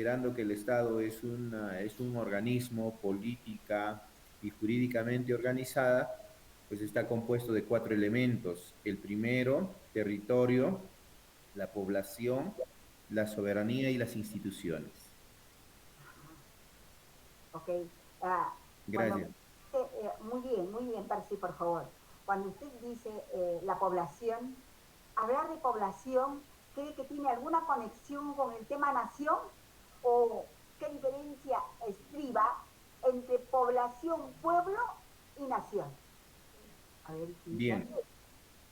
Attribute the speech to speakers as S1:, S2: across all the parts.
S1: considerando que el Estado es un organismo política y jurídicamente organizada, pues está compuesto de cuatro elementos. El primero, territorio, la población, la soberanía y las instituciones.
S2: Ok. Ah, cuando
S1: Gracias.
S2: muy bien, Percy, por favor. Cuando usted dice la población, hablar de población, ¿cree que tiene alguna conexión con el tema nación? ¿O qué diferencia estriba entre población, pueblo y nación? A ver, piensa.
S1: Bien,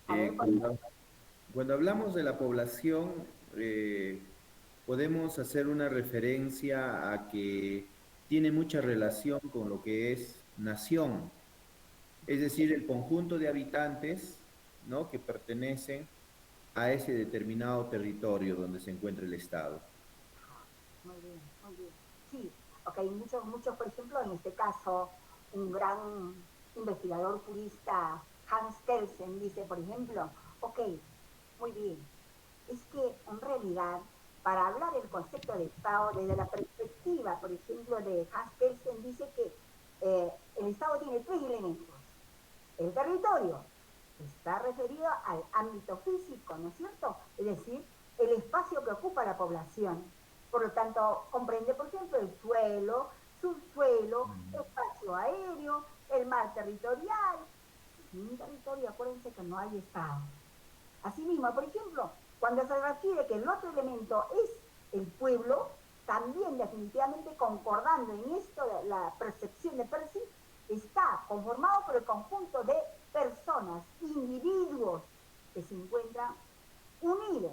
S2: A ver,
S1: cuando hablamos de la población, podemos hacer una referencia a que tiene mucha relación con lo que es nación, es decir, el conjunto de habitantes, ¿no? Que pertenecen a ese determinado territorio donde se encuentra el Estado.
S2: muy bien, muy bien. Sí, ok, muchos, por ejemplo, en este caso, un gran investigador purista, Hans Kelsen, dice, por ejemplo, ok, muy bien, es que en realidad, para hablar del concepto de Estado, desde la perspectiva, por ejemplo, de Hans Kelsen, dice que el Estado tiene tres elementos. El territorio está referido al ámbito físico, ¿no es cierto? Es decir, el espacio que ocupa la población. Por lo tanto, comprende, por ejemplo, el suelo, subsuelo, espacio aéreo, el mar territorial. Sin territorio, acuérdense que no hay Estado. Asimismo, por ejemplo, cuando se refiere que el otro elemento es el pueblo, también definitivamente concordando en esto, la percepción de Percy, está conformado por el conjunto de personas, individuos que se encuentran unidos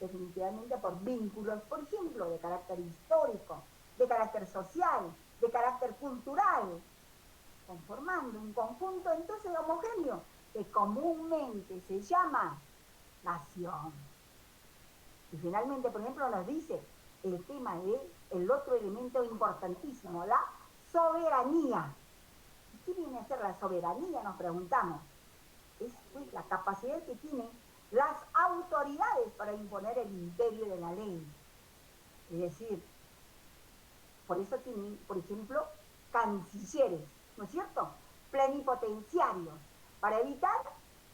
S2: definitivamente por vínculos, por ejemplo, de carácter histórico, de carácter social, de carácter cultural, conformando un conjunto entonces homogéneo que comúnmente se llama nación. Y finalmente, por ejemplo, nos dice el tema de el otro elemento importantísimo, la soberanía. ¿Y qué viene a ser la soberanía? Nos preguntamos. Es pues la capacidad que tienen las autoridades para imponer el imperio de la ley. Es decir, por eso tienen, por ejemplo, cancilleres, ¿no es cierto? Plenipotenciarios, para evitar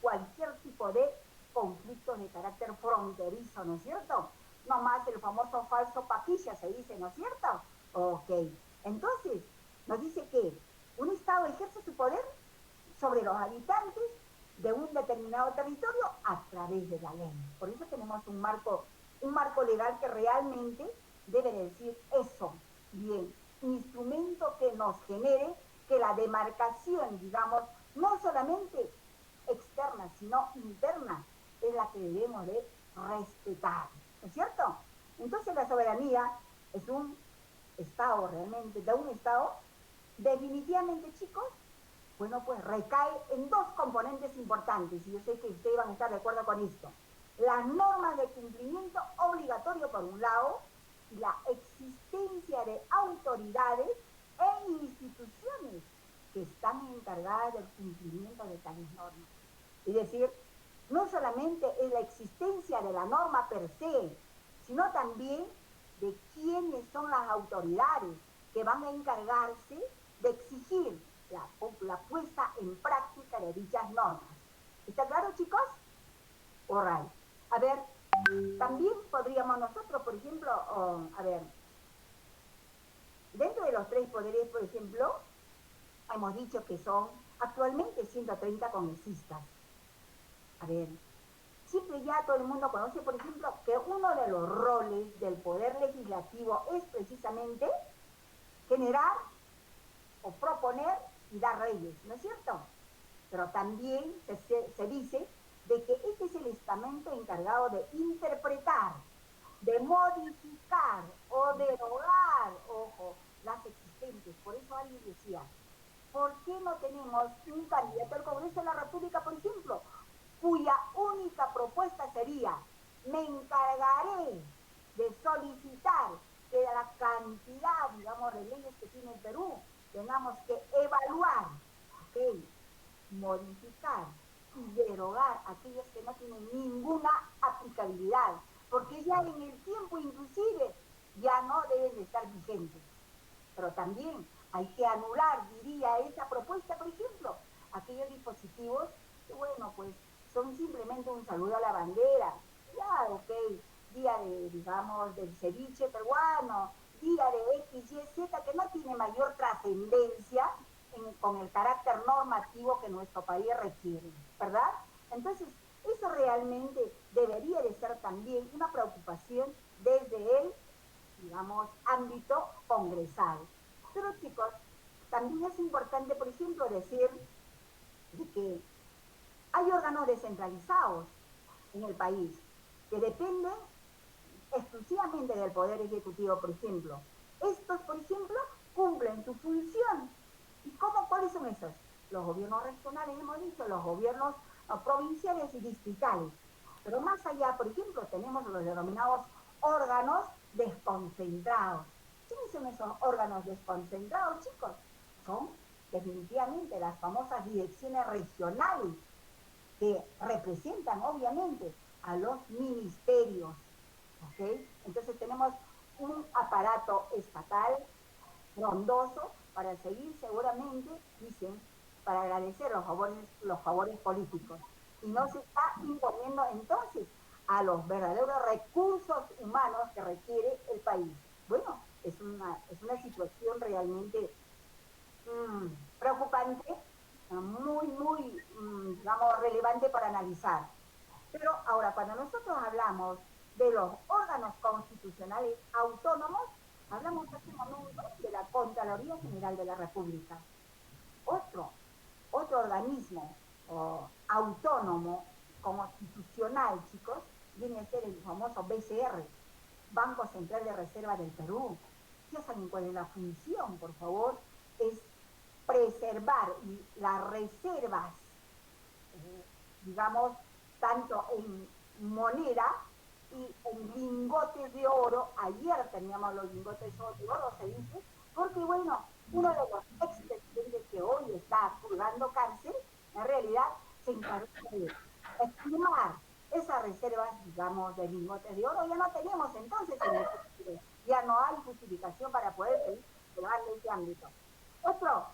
S2: cualquier tipo de conflictos de carácter fronterizo, ¿no es cierto? No más el famoso falso papilla se dice, ¿no es cierto? Ok. Entonces, nos dice que un Estado ejerce su poder sobre los habitantes de un determinado territorio a través de la ley. Por eso tenemos un marco legal que realmente debe decir eso. Bien, instrumento que nos genere que la demarcación, digamos, no solamente externa, sino interna, es la que debemos de respetar, ¿no es cierto? Entonces la soberanía es un Estado realmente, de un Estado, definitivamente, chicos, bueno, pues recae en dos componentes importantes, y yo sé que ustedes van a estar de acuerdo con esto. Las normas de cumplimiento obligatorio por un lado, y la existencia de autoridades e instituciones que están encargadas del cumplimiento de tales normas. Es decir, no solamente es la existencia de la norma per se, sino también de quiénes son las autoridades que van a encargarse de exigir la puesta en práctica de dichas normas. ¿Está claro, chicos? Alright. A ver, también podríamos nosotros, por ejemplo, a ver, dentro de los tres poderes, por ejemplo, hemos dicho que son actualmente 130 congresistas. A ver, siempre ya todo el mundo conoce, por ejemplo, que uno de los roles del poder legislativo es precisamente generar o proponer y dar leyes, ¿no es cierto? Pero también se dice de que este es el estamento encargado de interpretar, de modificar o derogar, ojo, las existentes. Por eso alguien decía, ¿por qué no tenemos un candidato al Congreso de la República, por ejemplo, cuya única propuesta sería, me encargaré de solicitar que de la cantidad, digamos, de leyes que tiene el Perú, tengamos que evaluar, ¿ok? Modificar y derogar aquellos que no tienen ninguna aplicabilidad, porque ya en el tiempo inclusive ya no deben de estar vigentes. Pero también hay que anular, diría, esa propuesta, por ejemplo, aquellos dispositivos que, bueno, pues son simplemente un saludo a la bandera. Ya, ok, día de, digamos, del ceviche peruano, día de X, Y, Z, que no tiene mayor trascendencia con el carácter normativo que nuestro país requiere, ¿verdad? Entonces, eso realmente debería de ser también una preocupación desde el, digamos, ámbito congresal. Pero chicos, también es importante, por ejemplo, decir de que hay órganos descentralizados en el país que dependen exclusivamente del Poder Ejecutivo, por ejemplo. Estos, por ejemplo, cumplen su función. ¿Y cómo, cuáles son esos? Los gobiernos regionales, hemos dicho, los gobiernos provinciales y distritales. Pero más allá, por ejemplo, tenemos los denominados órganos desconcentrados. ¿Quiénes son esos órganos desconcentrados, chicos? Son definitivamente las famosas direcciones regionales que representan obviamente a los ministerios. ¿Ok? Entonces tenemos un aparato estatal frondoso para seguir seguramente, dicen, para agradecer los favores políticos. Y no se está imponiendo entonces a los verdaderos recursos humanos que requiere el país. Bueno, es una situación realmente preocupante, muy, digamos, relevante para analizar. Pero ahora, cuando nosotros hablamos de los órganos constitucionales autónomos, hablamos en este momento de la Contraloría General de la República. Otro, otro organismo autónomo, constitucional, chicos, viene a ser el famoso BCR, Banco Central de Reserva del Perú. Ya saben cuál es la función, por favor, es preservar las reservas, digamos, tanto en moneda y en lingotes de oro. Ayer teníamos los lingotes de oro, se dice, porque bueno, uno de los expresidentes que hoy está purgando cárcel, en realidad se encargó de estimar esas reservas, digamos, de lingotes de oro. Ya no tenemos entonces en el futuro, ya no hay justificación para poder seguir llevando ese ámbito. Otro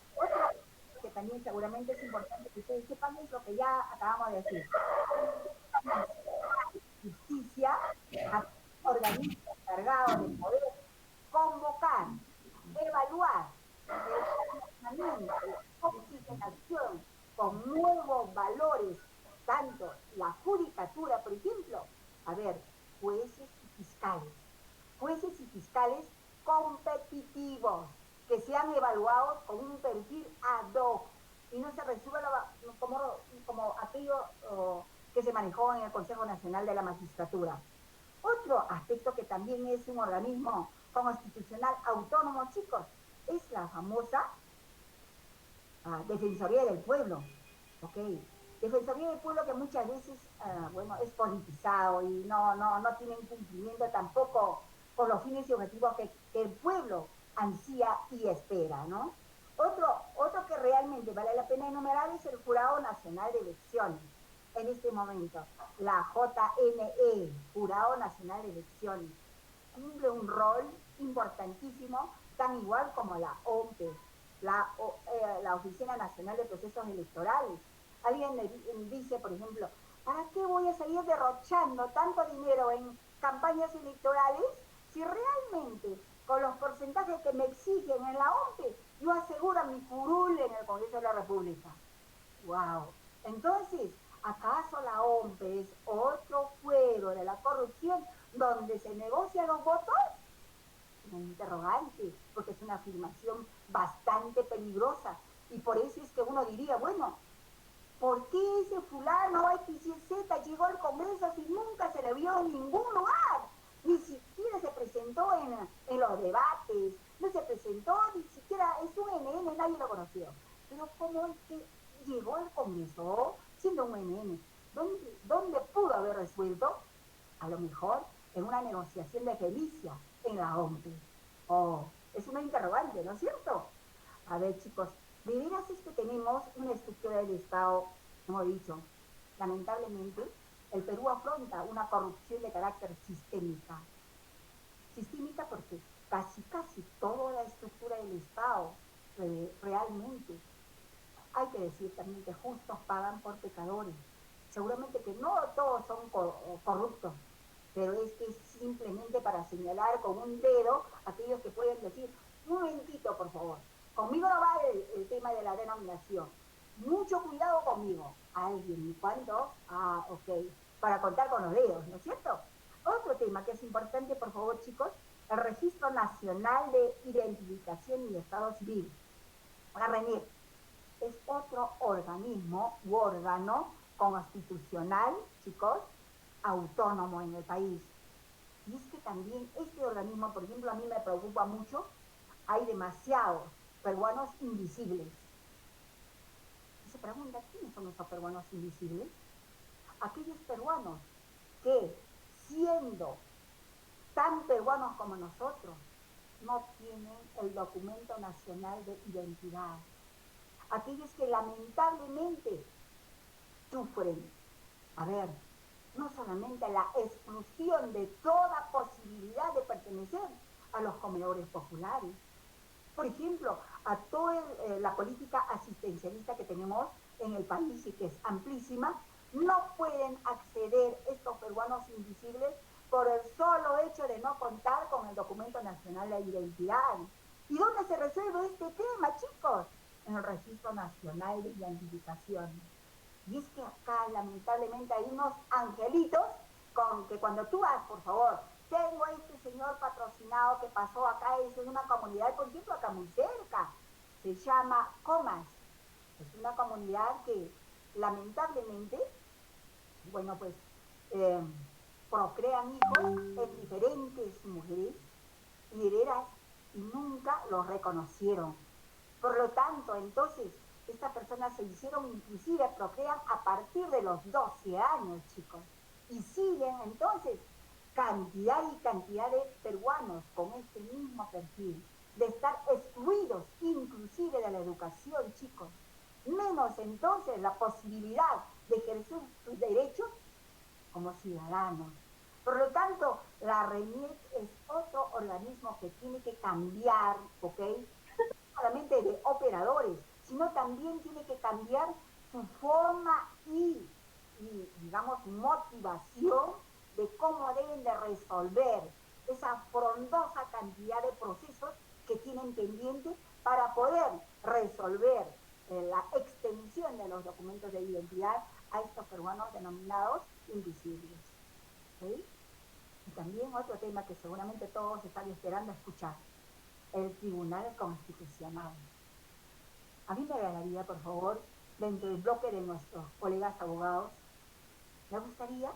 S2: que también seguramente es importante que ustedes sepan es lo que ya acabamos de decir. Justicia, organismo encargado de poder convocar, evaluar el funcionamiento, la oxigenación con nuevos valores, tanto la judicatura, por ejemplo, a ver, jueces y fiscales, jueces y fiscales competitivos, que sean evaluados con un perfil ad hoc y no se resuelva como aquello que se manejó en el Consejo Nacional de la Magistratura. Otro aspecto que también es un organismo constitucional autónomo, chicos, es la famosa Defensoría del Pueblo. ¿Ok? Defensoría del Pueblo que muchas veces, bueno, es politizado y no tiene un cumplimiento tampoco con los fines y objetivos que el pueblo ansía y espera, ¿no? Otro que realmente vale la pena enumerar es el Jurado Nacional de Elecciones. En este momento, la JNE, Jurado Nacional de Elecciones, cumple un rol importantísimo, tan igual como la OMPE, la Oficina Nacional de Procesos Electorales. Alguien me dice, por ejemplo, ¿para qué voy a seguir derrochando tanto dinero en campañas electorales si realmente con los porcentajes que me exigen en la OMPE yo aseguro mi curul en el Congreso de la República? ¡Wow! Entonces, ¿acaso la OMPE es otro fuero de la corrupción donde se negocian los votos? Es un interrogante, porque es una afirmación bastante peligrosa. Y por eso es que uno diría, bueno, ¿por qué ese fulano XYZ llegó al Congreso si nunca se le vio en ningún lugar? Ni siquiera se presentó en los debates, no se presentó, ni siquiera es un NN, nadie lo conoció. Pero ¿cómo es que llegó al Congreso siendo un NN? ¿Dónde pudo haber resuelto? A lo mejor en una negociación de Felicia en la OMPE. Oh, es una interrogante, ¿no es cierto? A ver, chicos, de veras es que tenemos una estructura del Estado, hemos dicho, lamentablemente, el Perú afronta una corrupción de carácter sistémica. Sistémica porque casi toda la estructura del Estado realmente, hay que decir también que justos pagan por pecadores. Seguramente que no todos son corruptos, pero es que simplemente para señalar con un dedo aquellos que pueden decir, un momentito por favor, conmigo no va el tema de la denominación, mucho cuidado conmigo, alguien, ¿y cuántos? Ah, ok, para contar con los dedos, ¿no es cierto? Otro tema que es importante, por favor chicos, el Registro Nacional de Identificación y Estado Civil, la RENIEC, es otro organismo u órgano constitucional, chicos, autónomo en el país. Y es que también este organismo, por ejemplo, a mí me preocupa mucho, hay demasiados peruanos invisibles. Y se pregunta, ¿quiénes son esos peruanos invisibles? Aquellos peruanos que, siendo tan peruanos como nosotros, no tienen el documento nacional de identidad. Aquellos que lamentablemente sufren, a ver, no solamente la exclusión de toda posibilidad de pertenecer a los comedores populares, por ejemplo, a toda la política asistencialista que tenemos en el país y que es amplísima, no pueden acceder estos peruanos invisibles por el solo hecho de no contar con el documento nacional de identidad. ¿Y dónde se resuelve este tema, chicos? En el Registro Nacional de Identificación. Y es que acá lamentablemente hay unos angelitos con que cuando tú vas, por favor, tengo a este señor patrocinado que pasó acá, es en una comunidad, por ejemplo, acá muy cerca, se llama Comas, es una comunidad que lamentablemente, bueno, pues eh, procrean hijos en diferentes mujeres y herederas y nunca los reconocieron. Por lo tanto, entonces, estas personas se hicieron inclusive, procrean a partir de los 12 años, chicos. Y siguen entonces cantidad y cantidad de peruanos con este mismo perfil, de estar excluidos inclusive de la educación, chicos. Menos entonces la posibilidad de ejercer sus derechos como ciudadanos. Por lo tanto, la RENIEC es otro organismo que tiene que cambiar, ¿ok? Solamente de operadores, sino también tiene que cambiar su forma digamos, motivación de cómo deben de resolver esa frondosa cantidad de procesos que tienen pendientes para poder resolver la extensión de los documentos de identidad a estos peruanos denominados invisibles. ¿Sí? Y también otro tema que seguramente todos están esperando escuchar, el Tribunal Constitucional. A mí me agradaría, por favor, dentro del bloque de nuestros colegas abogados, me gustaría,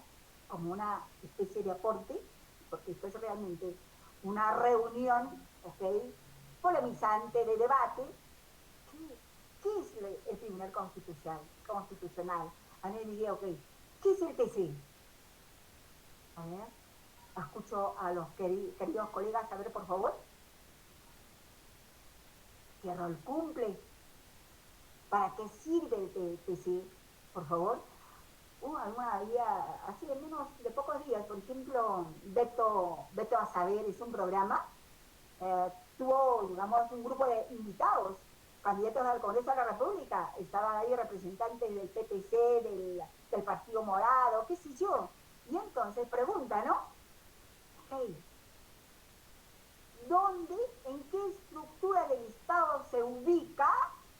S2: como una especie de aporte, porque esto es realmente una reunión, ¿ok?, polemizante, de debate, ¿qué es el Tribunal Constitucional? A mí me diría, ok, ¿qué es el TC? A ver, escucho a los queridos colegas, a ver, por favor. ¿Qué rol cumple? ¿Para qué sirve el TC? Por favor. Hace menos de pocos días, por ejemplo, Beto a Saber es un programa, tuvo, digamos, un grupo de invitados, candidatos al Congreso de la República, estaban ahí representantes del PPC, del Partido Morado, qué sé yo, y entonces pregunta, ¿no? Hey, ¿dónde, en qué estructura del Estado se ubica,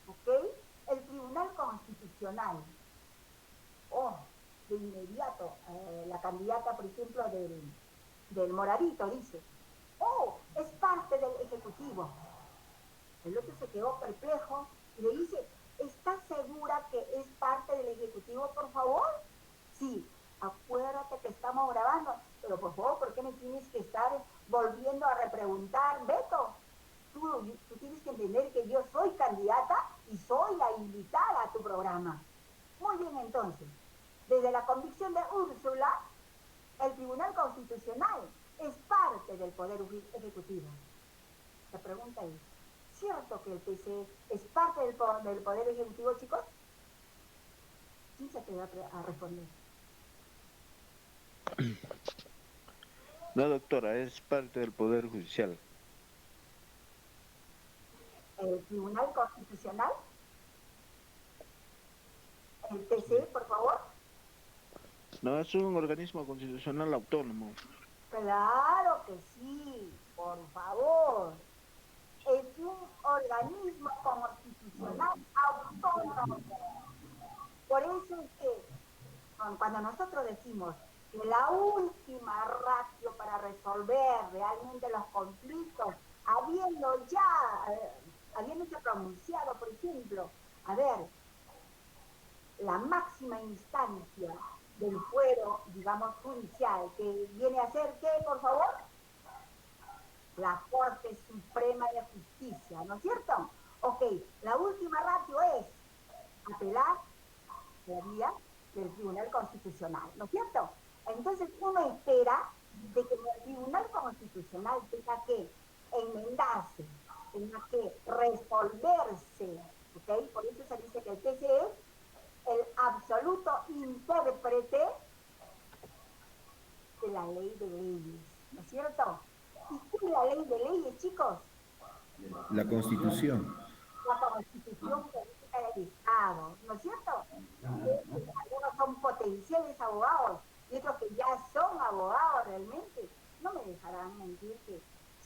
S2: okay, el Tribunal Constitucional? Oh, de inmediato, la candidata, por ejemplo, del Moradito dice, oh, es parte del Ejecutivo. El otro se quedó perplejo y le dice, ¿estás segura que es parte del Ejecutivo, por favor? Sí, acuérdate que estamos grabando, pero por favor, ¿por qué me tienes que estar volviendo a repreguntar, Beto? Tú tienes que entender que yo soy candidata y soy la invitada a tu programa. Muy bien, entonces, desde la convicción de Úrsula, el Tribunal Constitucional es parte del Poder Ejecutivo. La pregunta es, ¿cierto que el TC es parte del Poder Ejecutivo, chicos? ¿Quién se atreve a responder?
S3: No, doctora, es parte del Poder Judicial.
S2: El Tribunal Constitucional, el TC, por favor.
S3: No, es un organismo constitucional autónomo.
S2: Claro que sí, por favor. Es un organismo constitucional autónomo. Por eso es que cuando nosotros decimos que la última ratio para resolver realmente los conflictos, habiéndose pronunciado, por ejemplo, a ver, la máxima instancia del fuero, digamos, judicial, que viene a ser, ¿qué, por favor? La Corte Suprema de Justicia, ¿no es cierto? Ok, la última ratio es apelar la vía del Tribunal Constitucional, ¿no es cierto? Entonces uno espera de que el Tribunal Constitucional tenga que enmendarse, tenga que resolverse, ¿ok? Por eso se dice que el TC es el absoluto intérprete de la ley de leyes, ¿no es cierto? ¿Y qué es la ley de leyes, chicos?
S1: La Constitución.
S2: La Constitución política del Estado, ¿no es cierto? Algunos son potenciales abogados y otros que ya son abogados realmente, no me dejarán mentir que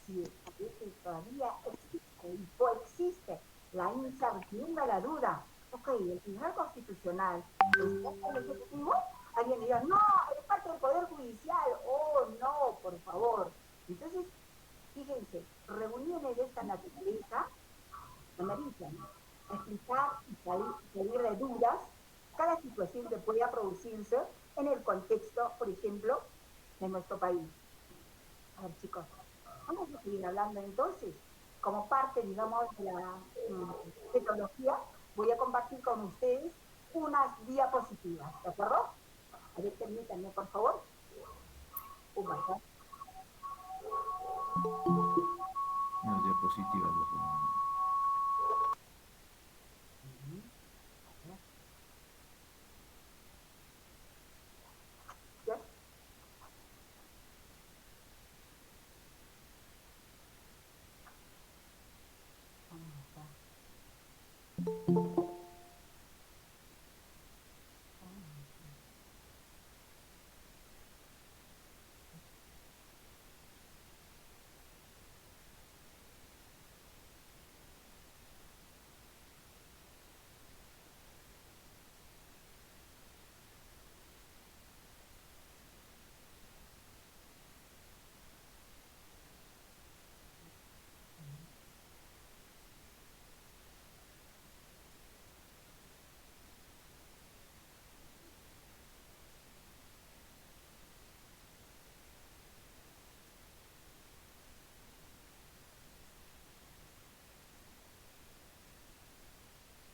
S2: si a veces todavía existe y coexiste la incertidumbre, la duda, ok, el Tribunal Constitucional está en el Ejecutivo, alguien dirá, no, es parte del Poder Judicial, oh no, por favor. Entonces, fíjense, reuniones de esta naturaleza ameritan explicar y salir de dudas cada situación que pueda producirse en el contexto, por ejemplo, de nuestro país. A ver, chicos, vamos a seguir hablando entonces. Como parte, digamos, de la tecnología, voy a compartir con ustedes unas diapositivas, ¿de acuerdo? A ver, permítanme, por favor. ¿Verdad?
S1: Unas diapositivas.
S2: ¿Ya?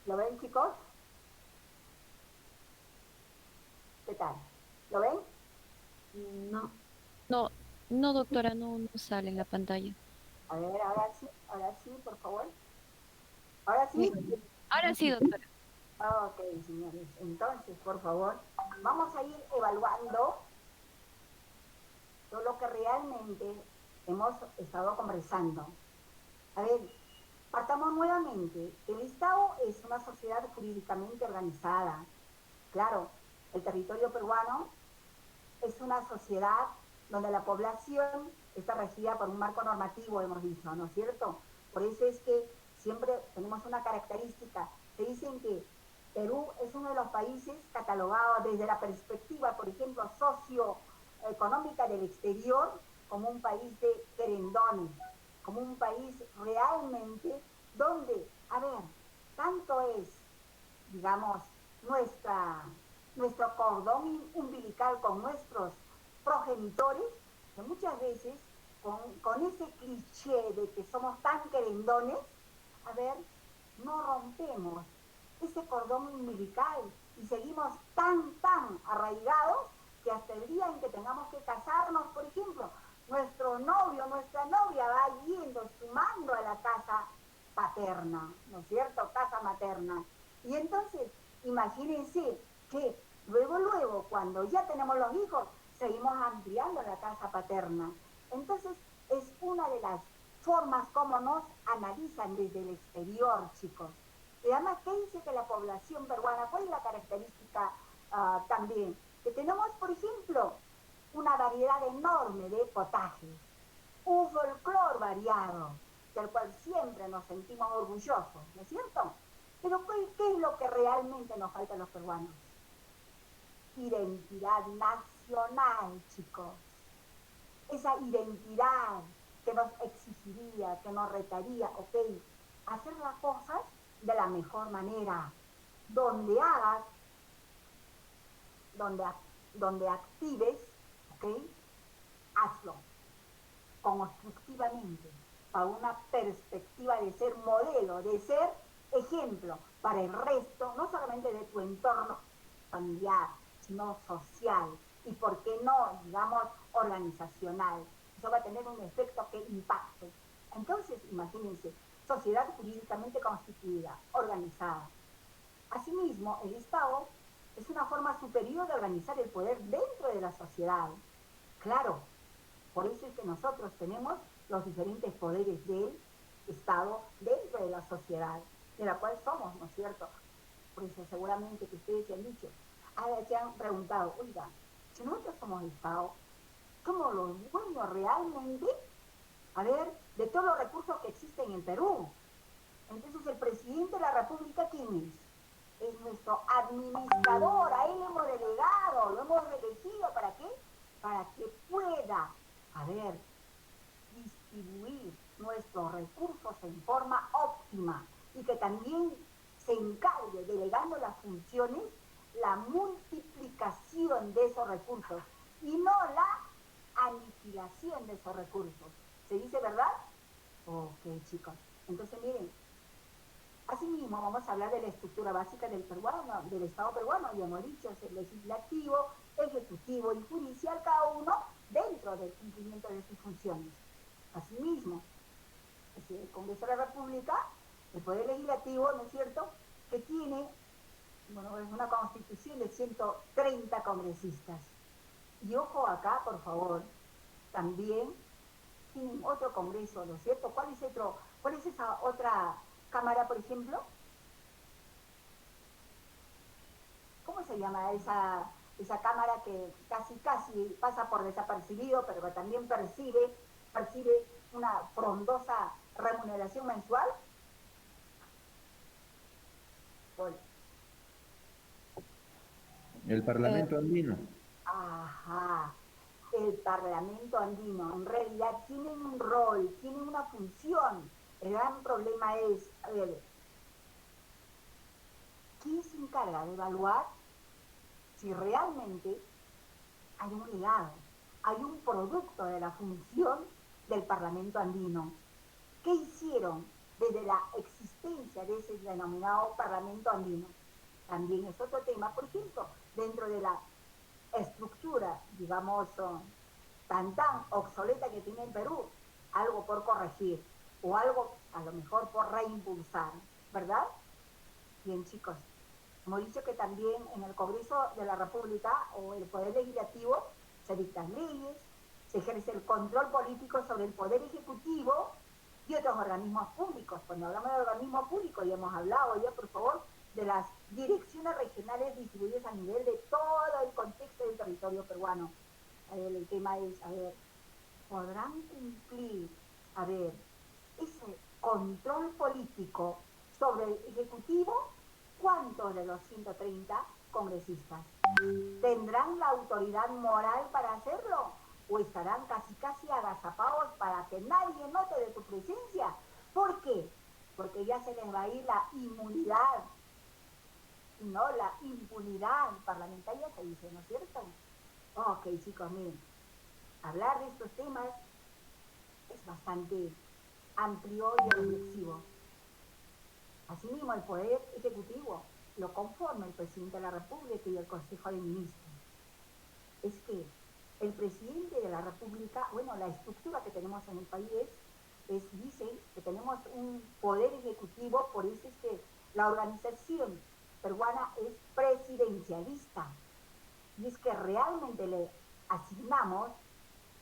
S2: ¿Lo ven, chicos? ¿Qué tal? ¿Lo ven?
S4: No, no, no, doctora, no sale en la pantalla.
S2: A ver, ahora sí, por favor. Ahora sí.
S4: Ahora sí, doctora.
S2: Ok, señores. Entonces, por favor, vamos a ir evaluando todo lo que realmente hemos estado conversando. A ver, partamos nuevamente. El Estado es una sociedad jurídicamente organizada. Claro, el territorio peruano es una sociedad donde la población está regida por un marco normativo, hemos dicho, ¿no es cierto? Por eso es que siempre tenemos una característica. Se dicen que Perú es uno de los países catalogados desde la perspectiva, por ejemplo, socioeconómica del exterior, como un país de querendones, como un país realmente donde, a ver, tanto es, digamos, nuestro cordón umbilical con nuestros progenitores, que muchas veces con ese cliché de que somos tan querendones, a ver, no rompemos ese cordón umbilical y seguimos tan arraigados que hasta el día en que tengamos que casarnos, por ejemplo, nuestro novio, nuestra novia va yendo, sumando a la casa paterna, ¿no es cierto? Casa materna. Y entonces, imagínense que luego, cuando ya tenemos los hijos, seguimos ampliando la casa paterna. Entonces, es una de las formas como nos analizan desde el exterior, chicos. Y además, ¿qué dice que la población peruana? ¿Cuál es la característica también? Que tenemos, por ejemplo, una variedad enorme de potajes, un folclore variado, del cual siempre nos sentimos orgullosos, ¿no es cierto? Pero ¿qué es lo que realmente nos falta a los peruanos? Identidad nacional, chicos. Esa identidad que nos exigiría, que nos retaría, ok, hacer las cosas de la mejor manera, donde hagas, donde, donde actives, ok, hazlo constructivamente, para una perspectiva de ser modelo, de ser ejemplo para el resto, no solamente de tu entorno familiar, sino social y, por qué no, digamos, organizacional. Eso va a tener un efecto que impacte. Entonces, imagínense, sociedad jurídicamente constituida, organizada. Asimismo, el Estado es una forma superior de organizar el poder dentro de la sociedad. Claro, por eso es que nosotros tenemos los diferentes poderes del Estado dentro de la sociedad, de la cual somos, ¿no es cierto? Por eso seguramente que ustedes se han dicho, se han preguntado, oiga, si nosotros somos Estado, ¿somos los dueños realmente, a ver, de todos los recursos que existen en Perú? Entonces, el presidente de la República, ¿quién es? Es nuestro administrador, a él hemos delegado, lo hemos elegido, ¿para qué? Para que pueda, a ver, distribuir nuestros recursos en forma óptima y que también se encargue, delegando las funciones, la multiplicación de esos recursos y no la aniquilación de esos recursos. ¿Se dice verdad? Ok, chicos. Entonces, miren, asimismo vamos a hablar de la estructura básica del peruano, del Estado peruano, ya hemos dicho, es el legislativo, ejecutivo y judicial, cada uno dentro del cumplimiento de sus funciones. Asimismo, es el Congreso de la República, el Poder Legislativo, ¿no es cierto?, que tiene, bueno, es una constitución de 130 congresistas. Y ojo acá, por favor, también tienen otro Congreso, ¿no es cierto? ¿Cuál es esa otra Cámara, por ejemplo? ¿Cómo se llama esa Cámara que casi pasa por desapercibido, pero que también percibe una frondosa remuneración mensual? Bueno,
S1: El Parlamento andino.
S2: ajá, el Parlamento andino. En realidad tienen un rol, tienen una función. El gran problema es, a ver, ¿quién se encarga de evaluar si realmente hay un legado, hay un producto de la función del Parlamento andino? ¿Qué hicieron desde la existencia de ese denominado Parlamento andino? También es otro tema, por ejemplo, dentro de la estructura, digamos, tan obsoleta que tiene el Perú, algo por corregir o algo a lo mejor por reimpulsar, ¿verdad? Bien, chicos, hemos dicho que también en el Congreso de la República o el Poder Legislativo se dictan leyes, se ejerce el control político sobre el Poder Ejecutivo y otros organismos públicos. Cuando hablamos de organismos públicos, ya hemos hablado, ya por favor, de las direcciones regionales distribuidas a nivel de todo el contexto del territorio peruano. El tema es, a ver, ¿podrán cumplir, a ver, ese control político sobre el Ejecutivo? ¿Cuántos de los 130 congresistas tendrán la autoridad moral para hacerlo? ¿O estarán casi agazapados para que nadie note de su presencia? ¿Por qué? Porque ya se les va a ir la inmunidad, ¿no? La impunidad parlamentaria se dice, ¿no es cierto? Ok, chicos, miren, hablar de estos temas es bastante amplio y reflexivo. Asimismo, el Poder Ejecutivo lo conforma el Presidente de la República y el Consejo de Ministros. Es que el Presidente de la República, bueno, la estructura que tenemos en el país dice que tenemos un Poder Ejecutivo, por eso es que la organización peruana es presidencialista. Y es que realmente le asignamos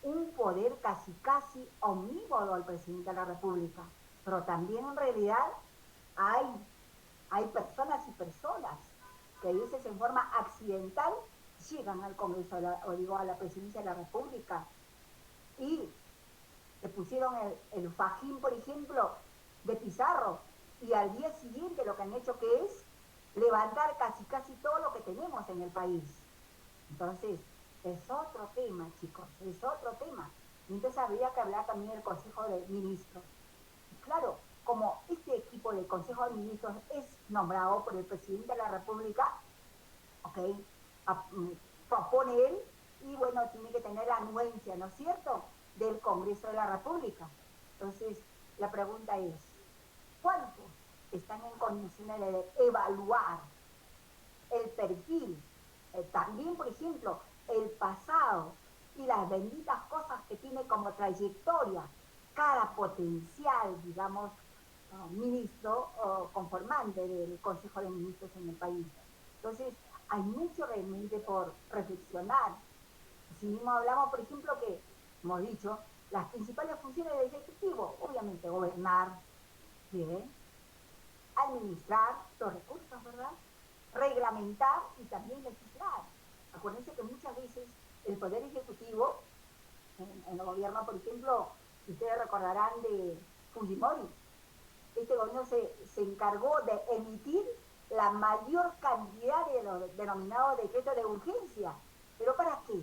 S2: un poder casi omnímodo al presidente de la República, pero también en realidad hay personas y personas que a veces en forma accidental llegan al Congreso, a la presidencia de la República y le pusieron el fajín, por ejemplo, de Pizarro, y al día siguiente lo que han hecho que es levantar casi todo lo que tenemos en el país. Entonces, es otro tema, chicos, es otro tema. Y entonces habría que hablar también del Consejo de Ministros. Y claro, como este equipo del Consejo de Ministros es nombrado por el presidente de la República, ¿ok? Propone él y bueno, tiene que tener la anuencia, ¿no es cierto?, del Congreso de la República. Entonces, la pregunta es, ¿cuántos están en condiciones de evaluar el perfil, también, por ejemplo, el pasado y las benditas cosas que tiene como trayectoria cada potencial, digamos, ministro o conformante del Consejo de Ministros en el país? Entonces, hay mucho realmente por reflexionar. Si mismo hablamos, por ejemplo, que, hemos dicho, las principales funciones del Ejecutivo, obviamente gobernar, bien, administrar los recursos, ¿verdad?, reglamentar y también legislar. Acuérdense que muchas veces el Poder Ejecutivo, en el gobierno, por ejemplo, ustedes recordarán de Fujimori, este gobierno se encargó de emitir la mayor cantidad de los denominados decretos de urgencia. ¿Pero para qué?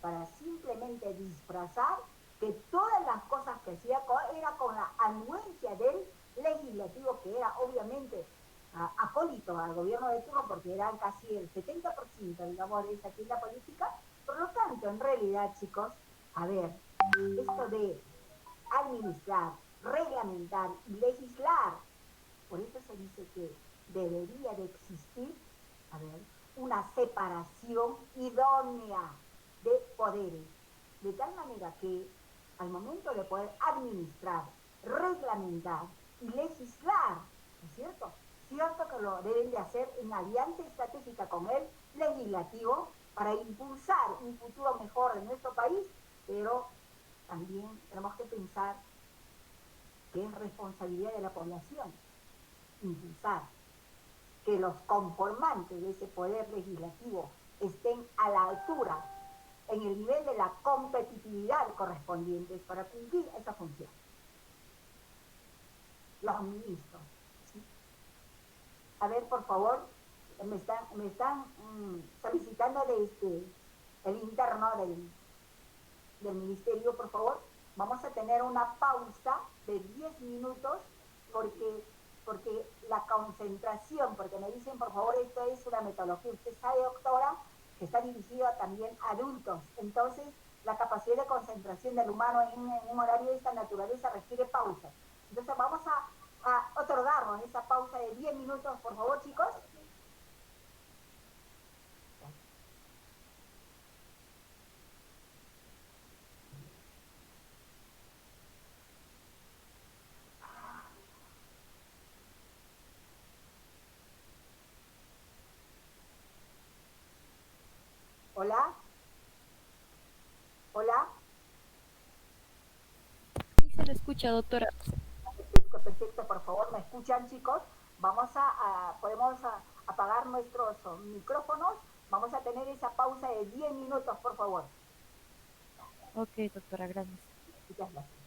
S2: Para simplemente disfrazar que todas las cosas que hacía era con la anuencia del legislativo, que era obviamente acólito al gobierno de turno, porque eran casi el 70%, digamos, de esa tienda política. Por lo tanto, en realidad, chicos, a ver, esto de administrar, reglamentar y legislar, por eso se dice que debería de existir, a ver, una separación idónea de poderes, de tal manera que al momento de poder administrar, reglamentar y legislar, ¿no es cierto?, cierto que lo deben de hacer en alianza estratégica con el legislativo para impulsar un futuro mejor de nuestro país, pero también tenemos que pensar que es responsabilidad de la población impulsar que los conformantes de ese poder legislativo estén a la altura, en el nivel de la competitividad correspondientes para cumplir esa función. Los ministros, ¿sí? A ver, por favor, me están solicitando el interno del ministerio, por favor. Vamos a tener una pausa de 10 minutos porque la concentración, porque me dicen, por favor, esto es una metodología, usted sabe, doctora, que está dirigida también a adultos. Entonces, la capacidad de concentración del humano en un horario de esta naturaleza requiere pausa. Entonces, vamos a otorgarnos esa pausa de 10 minutos, por favor, chicos. Hola. Hola.
S4: Sí, se le escucha, doctora.
S2: Perfecto, por favor, ¿me escuchan, chicos? Podemos apagar nuestros micrófonos. Vamos a tener esa pausa de 10 minutos, por favor.
S4: Ok, doctora, gracias.
S2: Muchas gracias.